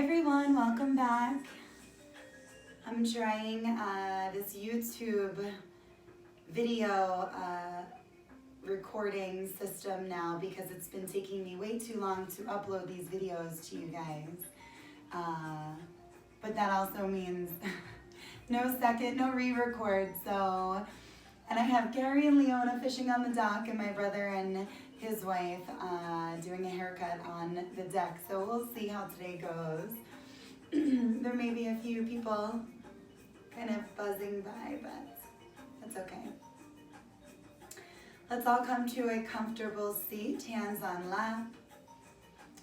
everyone, welcome back. I'm trying this YouTube video recording system now because it's been taking me way too long to upload these videos to you guys. But that also means no re-record. So, and I have Gary and Leona fishing on the dock and my brother and his wife doing a haircut on the deck. So we'll see how today goes. There may be a few people kind of buzzing by, but that's okay. Let's all come to a comfortable seat, hands on lap,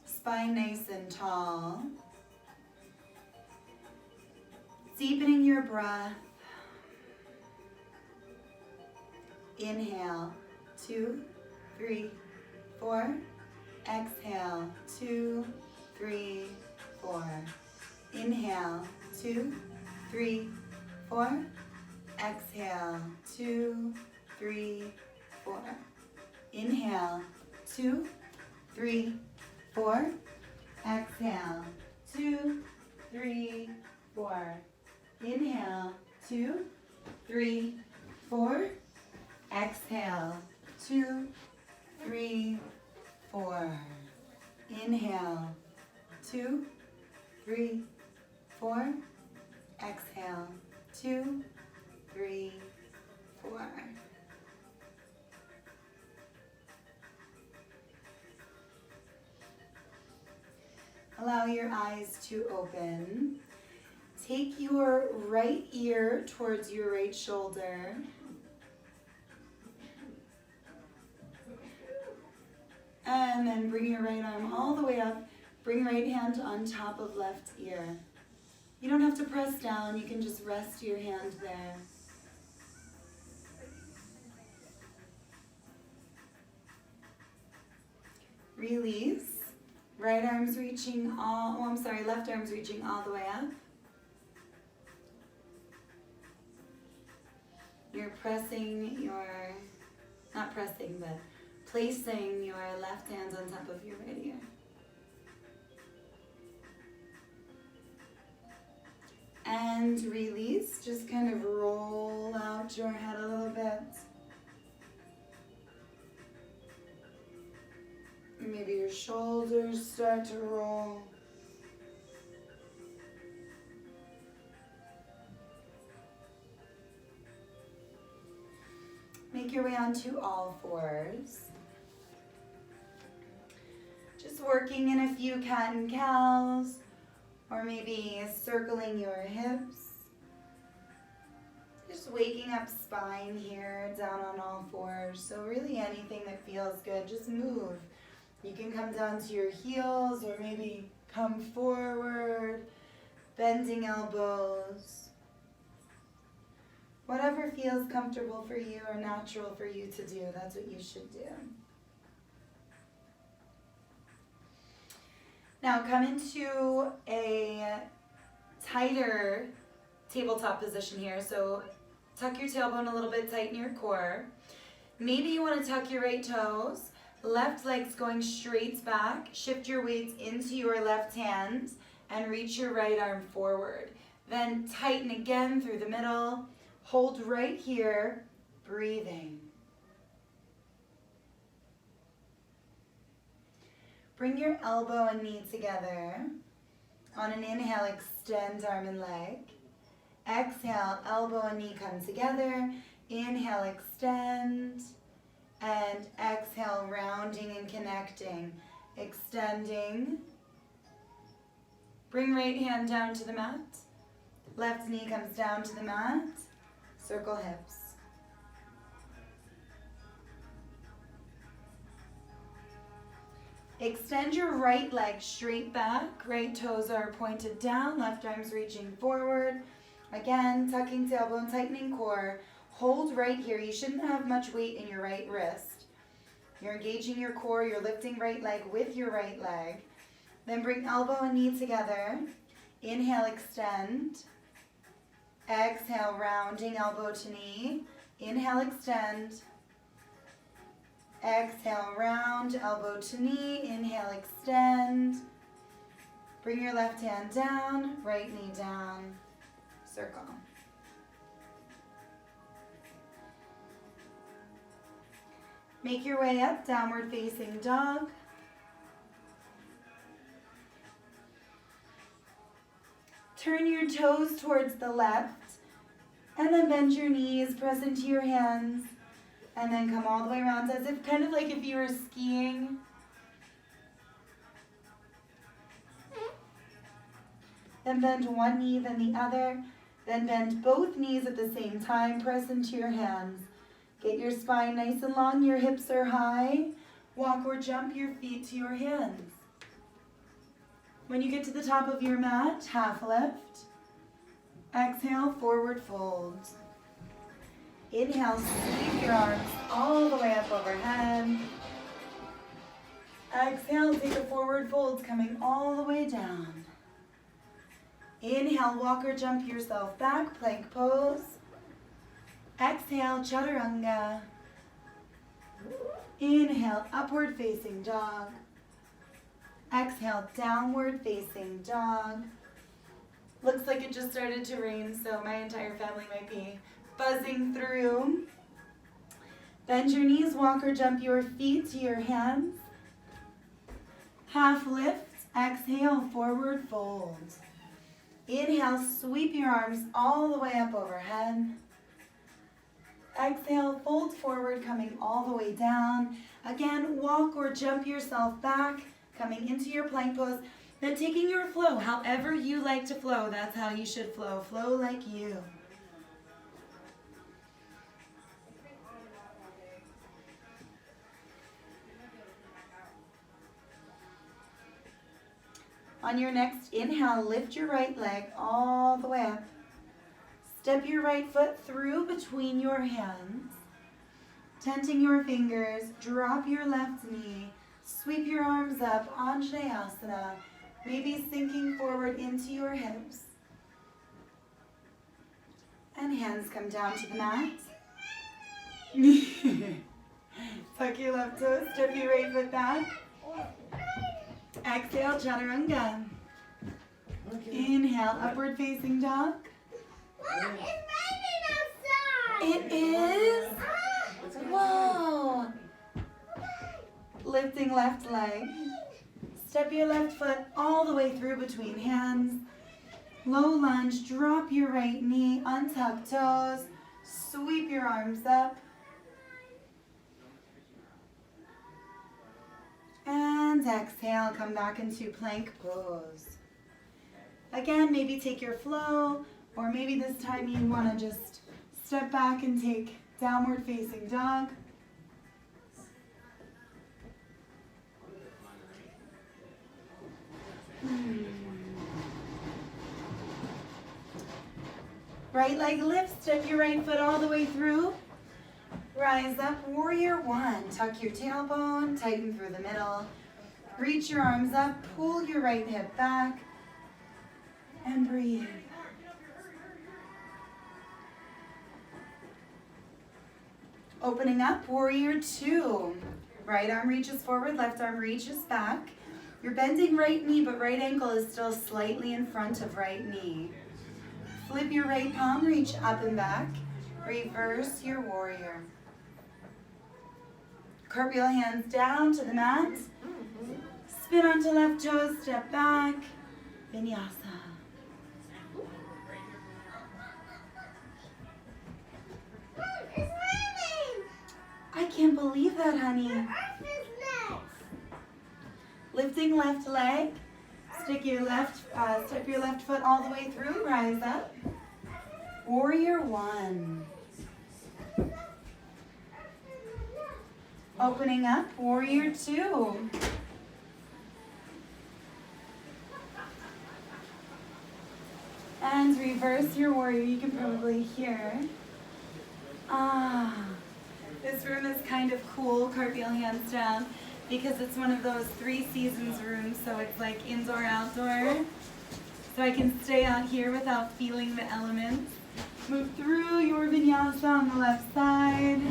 spine nice and tall. Deepening your breath. Inhale, 2, 3, 4. Exhale, 2, 3, 4. Inhale, 2, 3, 4. Exhale, 2, 3, 4. Inhale, 2, 3, 4. Exhale, 2, 3, 4. Inhale, 2, 3, 4. Exhale, 2, 3, 4. Inhale, 2, 3, 4. Exhale, 2, 3, 4. Allow your eyes to open. Take your right ear towards your right shoulder. And then bring your right arm all the way up. Bring right hand on top of left ear. You don't have to press down, you can just rest your hand there. Release. Right arm's reaching left arm's reaching all the way up. You're placing your left hand on top of your right ear. And release, just kind of roll out your head a little bit. Maybe your shoulders start to roll. Make your way onto all fours. Just working in a few cat and cows, or maybe circling your hips. Just waking up spine here, down on all fours. So really anything that feels good, just move. You can come down to your heels or maybe come forward, bending elbows. Whatever feels comfortable for you or natural for you to do, that's what you should do. Now come into a tighter tabletop position here. So tuck your tailbone a little bit, tighten your core. Maybe you want to tuck your right toes. Left leg's going straight back. Shift your weights into your left hand and reach your right arm forward. Then tighten again through the middle. Hold right here, breathing. Bring your elbow and knee together. On an inhale, extend arm and leg. Exhale, elbow and knee come together. Inhale, extend. And exhale, rounding and connecting. Extending. Bring right hand down to the mat. Left knee comes down to the mat. Circle hips. Extend your right leg straight back. Right toes are pointed down. Left arm's reaching forward. Again, tucking tailbone, tightening core. Hold right here. You shouldn't have much weight in your right wrist. You're engaging your core. You're lifting right leg with your right leg. Then bring elbow and knee together. Inhale, extend. Exhale, rounding elbow to knee. Inhale, extend. Exhale, round, elbow to knee. Inhale, extend. Bring your left hand down, right knee down, circle. Make your way up, downward facing dog. Turn your toes towards the left, and then bend your knees, press into your hands, and then come all the way around as if kind of like if you were skiing. Then bend one knee, then the other. Then bend both knees at the same time. Press into your hands. Get your spine nice and long. Your hips are high. Walk or jump your feet to your hands. When you get to the top of your mat, half lift. Exhale, forward fold. Inhale, sweep your arms all the way up overhead. Exhale, take a forward fold coming all the way down. Inhale, walk or jump yourself back, plank pose. Exhale, chaturanga. Inhale, upward facing dog. Exhale, downward facing dog. Looks like it just started to rain, so my entire family might be buzzing through. Bend your knees, walk or jump your feet to your hands. Half lift, exhale, forward fold. Inhale, sweep your arms all the way up overhead. Exhale, fold forward, coming all the way down. Again, walk or jump yourself back, coming into your plank pose. Then taking your flow, however you like to flow, that's how you should flow. Flow like you. On your next inhale, lift your right leg all the way up. Step your right foot through between your hands. Tenting your fingers, drop your left knee. Sweep your arms up, Anjaneyasana. Maybe sinking forward into your hips. And hands come down to the mat. Tuck your left toe, step your right foot back. Exhale, chaturanga. Inhale, upward facing dog. Mom, it's raining outside. It is? Whoa. Lifting left leg. Step your left foot all the way through between hands. Low lunge, drop your right knee, untuck toes, sweep your arms up. And exhale, come back into plank pose. Again, maybe take your flow, or maybe this time you want to just step back and take downward facing dog. Right leg lift, step your right foot all the way through. Rise up, warrior one. Tuck your tailbone, tighten through the middle. Reach your arms up, pull your right hip back, and breathe. Opening up, warrior two. Right arm reaches forward, left arm reaches back. You're bending right knee, but right ankle is still slightly in front of right knee. Flip your right palm, reach up and back. Reverse your warrior. Cartwheel hands down to the mat. Spin onto left toes, step back. Vinyasa. Mom, it's raining. I can't believe that, honey. The earth is next. Lifting left leg. Step your left foot all the way through. Rise up. Warrior one. Opening up, warrior two. And reverse your warrior. You can probably hear. This room is kind of cool, cartwheel hands down, because it's one of those 3 seasons rooms, so it's like indoor, outdoor. So I can stay out here without feeling the elements. Move through your vinyasa on the left side.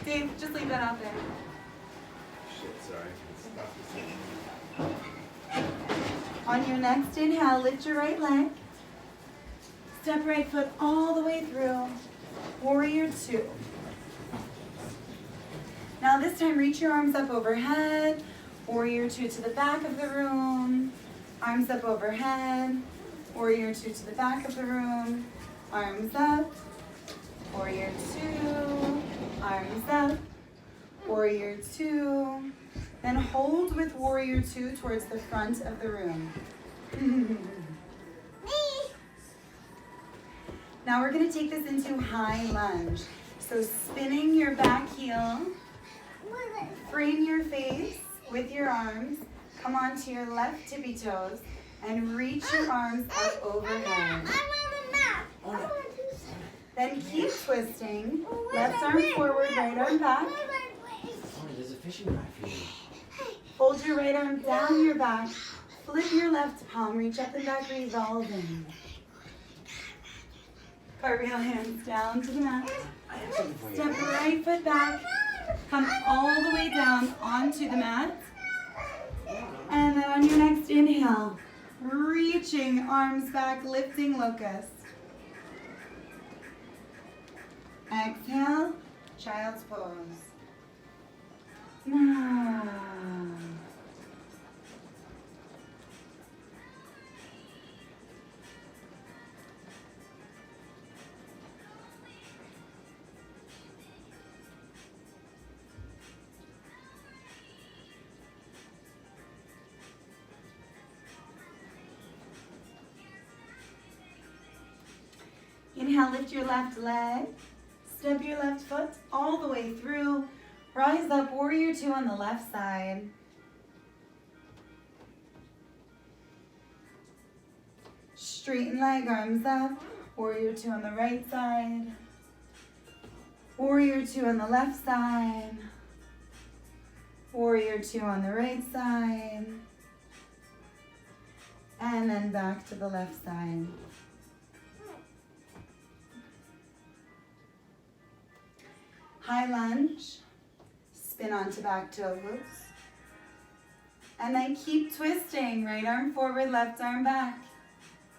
Dave, just leave that out there. Shit, sorry. It's On your next inhale, lift your right leg. Step right foot all the way through. Warrior two. Now this time, reach your arms up overhead. Warrior two to the back of the room. Arms up overhead. Warrior two to the back of the room. Arms up. Warrior two. Arms up. Warrior two. Then hold with warrior two towards the front of the room. Now we're going to take this into high lunge. So spinning your back heel, frame your face with your arms, come onto your left tippy toes, and reach your arms up overhead. Then keep twisting. Left arm forward, right arm back. There's a fishing rod for you. Hold your right arm down your back. Flip your left palm, reach up and back, revolving. Cartwheel hands down to the mat. I have something for you. Step right foot back. Come all the way down onto the mat. And then on your next inhale, reaching arms back, lifting locust. Exhale, child's pose. Inhale, lift your left leg. Step your left foot all the way through. Rise up, warrior two on the left side. Straighten leg, arms up. Warrior two on the right side. Warrior two on the left side. Warrior two on the right side. And then back to the left side. High lunge, spin onto back toes, and then keep twisting, right arm forward, left arm back,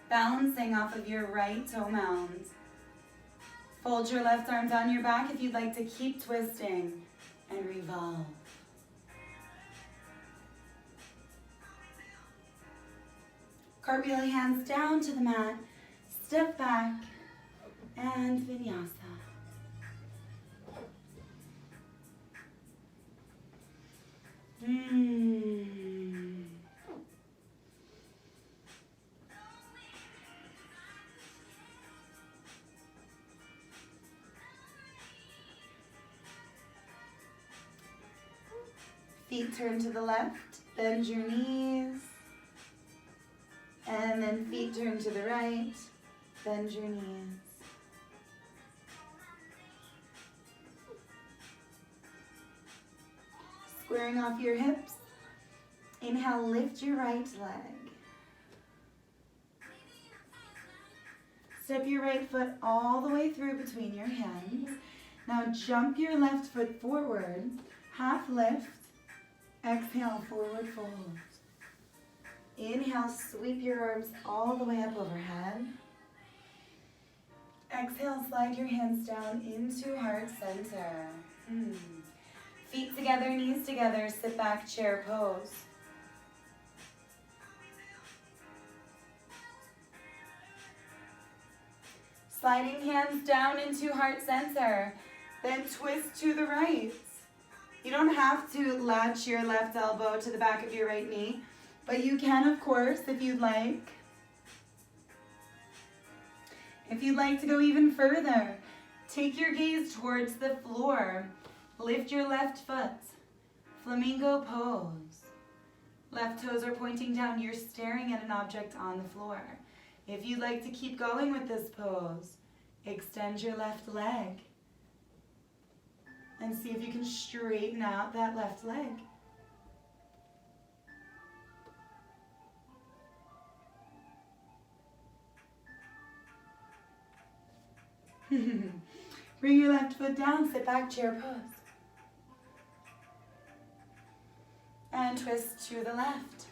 balancing off of your right toe mound. Fold your left arm down your back if you'd like to keep twisting, and revolve. Cartwheel hands down to the mat, step back, and vinyasa. Feet turn to the left, bend your knees. And then feet turn to the right, bend your knees. Squaring off your hips. Inhale, lift your right leg. Step your right foot all the way through between your hands. Now jump your left foot forward, half lift. Exhale, forward fold. Inhale, sweep your arms all the way up overhead. Exhale, slide your hands down into heart center. Feet together, knees together, sit back, chair pose. Sliding hands down into heart center, then twist to the right. You don't have to latch your left elbow to the back of your right knee, but you can, of course, if you'd like. If you'd like to go even further, take your gaze towards the floor. Lift your left foot, flamingo pose. Left toes are pointing down. You're staring at an object on the floor. If you'd like to keep going with this pose, extend your left leg and see if you can straighten out that left leg. Bring your left foot down, sit back, chair pose. And twist to the left.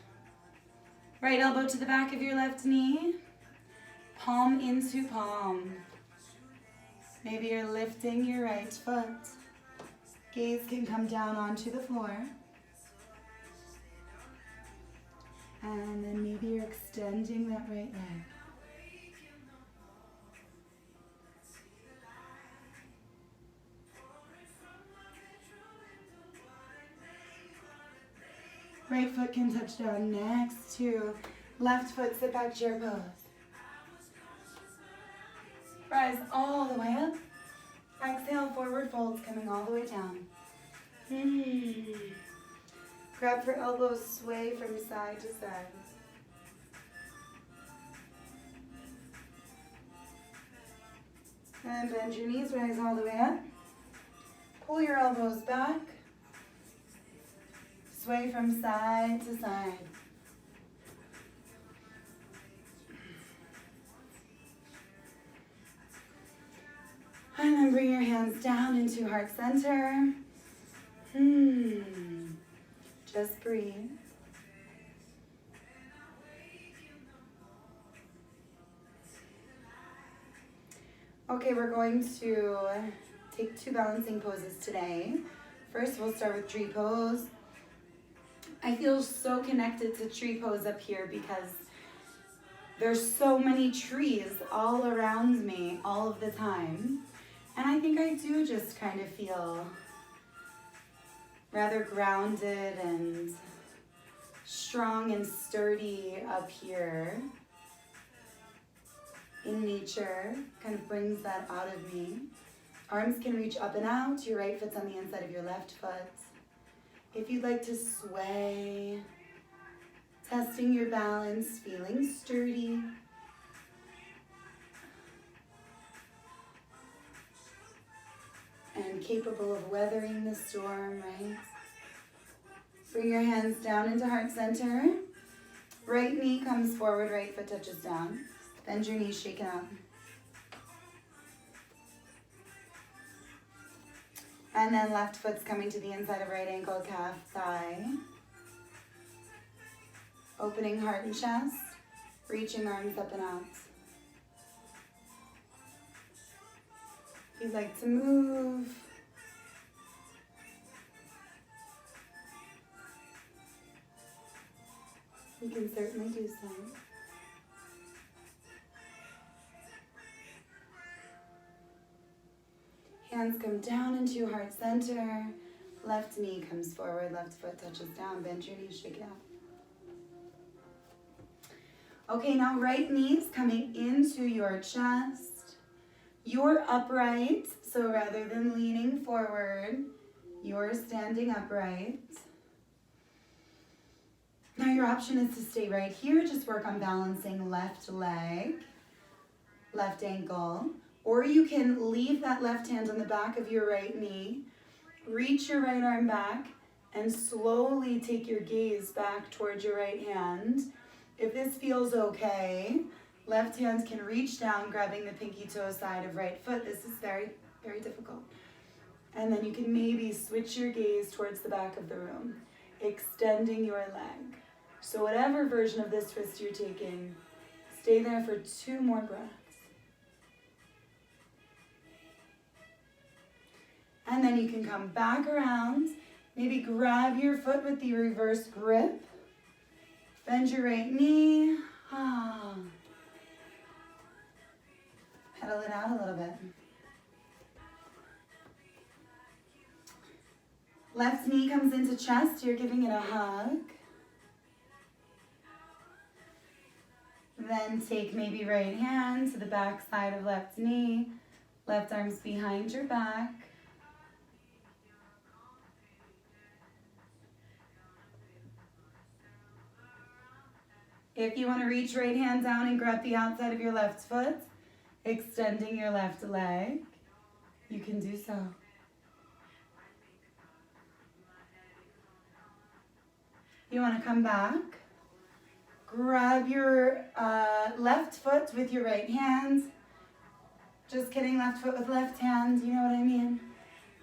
Right elbow to the back of your left knee. Palm into palm. Maybe you're lifting your right foot. Gaze can come down onto the floor. And then maybe you're extending that right leg. Right foot can touch down next to left foot, sit back chair pose. Rise all the way up. Exhale, forward folds coming all the way down. Grab for elbows, sway from side to side. And bend your knees, rise all the way up. Pull your elbows back. Sway from side to side. And then bring your hands down into heart center. Just breathe. Okay, we're going to take 2 balancing poses today. First, we'll start with tree pose. I feel so connected to tree pose up here because there's so many trees all around me all of the time. And I think I do just kind of feel rather grounded and strong and sturdy up here in nature. Kind of brings that out of me. Arms can reach up and out. Your right foot's on the inside of your left foot. If you'd like to sway, testing your balance, feeling sturdy. And capable of weathering the storm, right? Bring your hands down into heart center. Right knee comes forward, right foot touches down. Bend your knees, shake it out. And then left foot's coming to the inside of right ankle, calf, thigh. Opening heart and chest. Reaching arms up and out. If you'd like to move, you can certainly do so. Hands come down into heart center. Left knee comes forward, left foot touches down. Bend your knees, shake it out. Okay, now right knee's coming into your chest. You're upright, so rather than leaning forward, you're standing upright. Now your option is to stay right here, just work on balancing left leg, left ankle, or you can leave that left hand on the back of your right knee, reach your right arm back, and slowly take your gaze back towards your right hand. If this feels okay, left hand can reach down, grabbing the pinky toe side of right foot. This is very, very difficult. And then you can maybe switch your gaze towards the back of the room, extending your leg. So whatever version of this twist you're taking, stay there for 2 more breaths. And then you can come back around, maybe grab your foot with the reverse grip, bend your right knee, pedal it out a little bit. Left knee comes into chest, you're giving it a hug. Then take maybe right hand to the back side of left knee, left arm's behind your back. If you want to reach right hand down and grab the outside of your left foot, extending your left leg, you can do so. You want to come back, grab your left foot with your right hand. Just kidding, left foot with left hand, you know what I mean?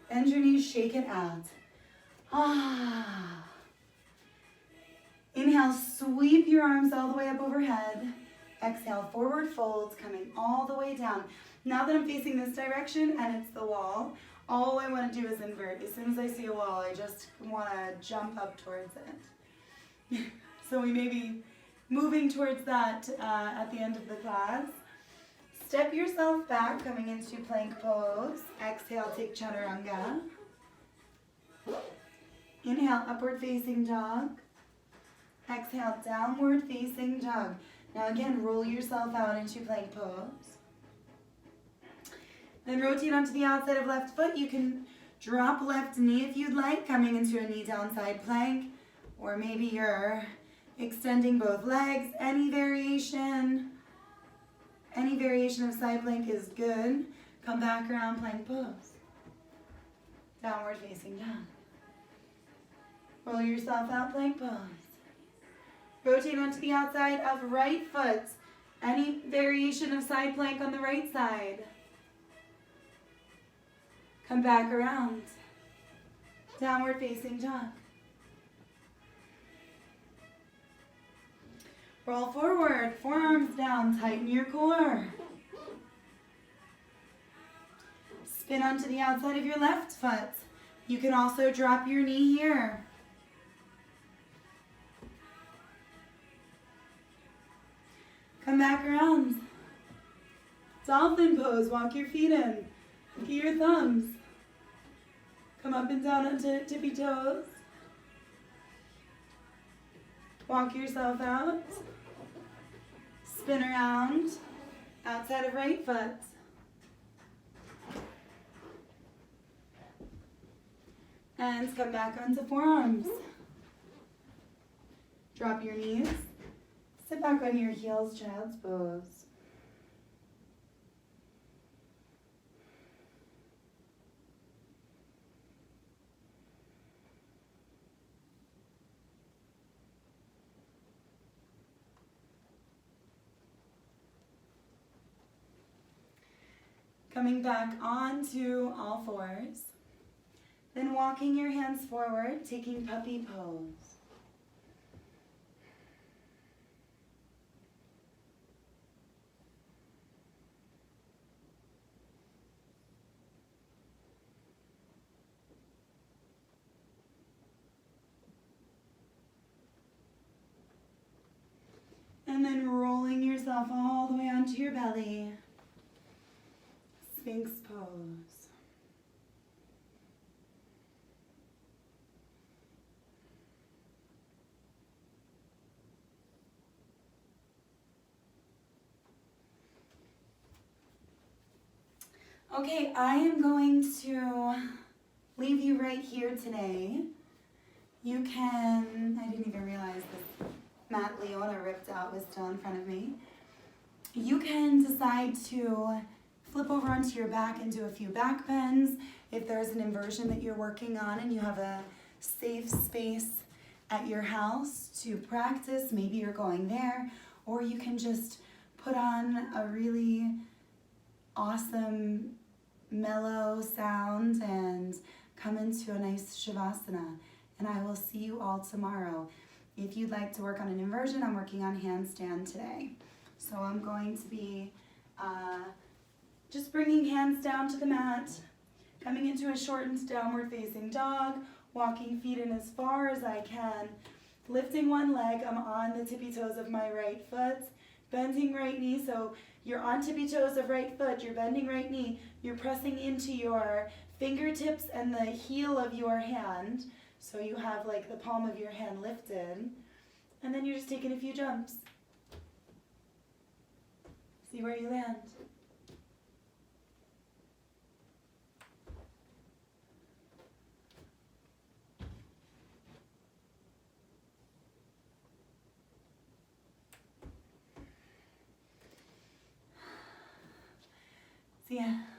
Bend your knees, shake it out. sweep your arms all the way up overhead. Exhale, forward folds, coming all the way down. Now that I'm facing this direction and it's the wall, all I want to do is invert. As soon as I see a wall, I just want to jump up towards it. So we may be moving towards that at the end of the class. Step yourself back, coming into plank pose. Exhale, take chaturanga. Inhale, upward facing dog. Exhale, downward facing dog. Now again, roll yourself out into plank pose. Then rotate onto the outside of left foot. You can drop left knee if you'd like, coming into a knee down side plank. Or maybe you're extending both legs. Any variation of side plank is good. Come back around plank pose. Downward facing dog. Roll yourself out, plank pose. Rotate onto the outside of right foot. Any variation of side plank on the right side. Come back around. Downward facing dog. Roll forward, forearms down, tighten your core. Spin onto the outside of your left foot. You can also drop your knee here. Come back around. Dolphin pose, walk your feet in. Look at your thumbs. Come up and down onto tippy toes. Walk yourself out. Spin around, outside of right foot. And come back onto forearms. Drop your knees. Sit back on your heels, child's pose. Coming back onto all fours. Then walking your hands forward, taking puppy pose. And then rolling yourself all the way onto your belly. Sphinx pose. Okay, I am going to leave you right here today. You can, I didn't even realize that Matt Leona ripped out was still in front of me. You can decide to flip over onto your back and do a few back bends. If there's an inversion that you're working on and you have a safe space at your house to practice, maybe you're going there, or you can just put on a really awesome mellow sound and come into a nice Shavasana. And I will see you all tomorrow. If you'd like to work on an inversion, I'm working on handstand today. So I'm going to be just bringing hands down to the mat, coming into a shortened downward facing dog, walking feet in as far as I can, lifting one leg. I'm on the tippy toes of my right foot, bending right knee. So you're on tippy toes of right foot, you're bending right knee, you're pressing into your fingertips and the heel of your hand. So you have like the palm of your hand lifted. And then you're just taking a few jumps. See where you land. See ya.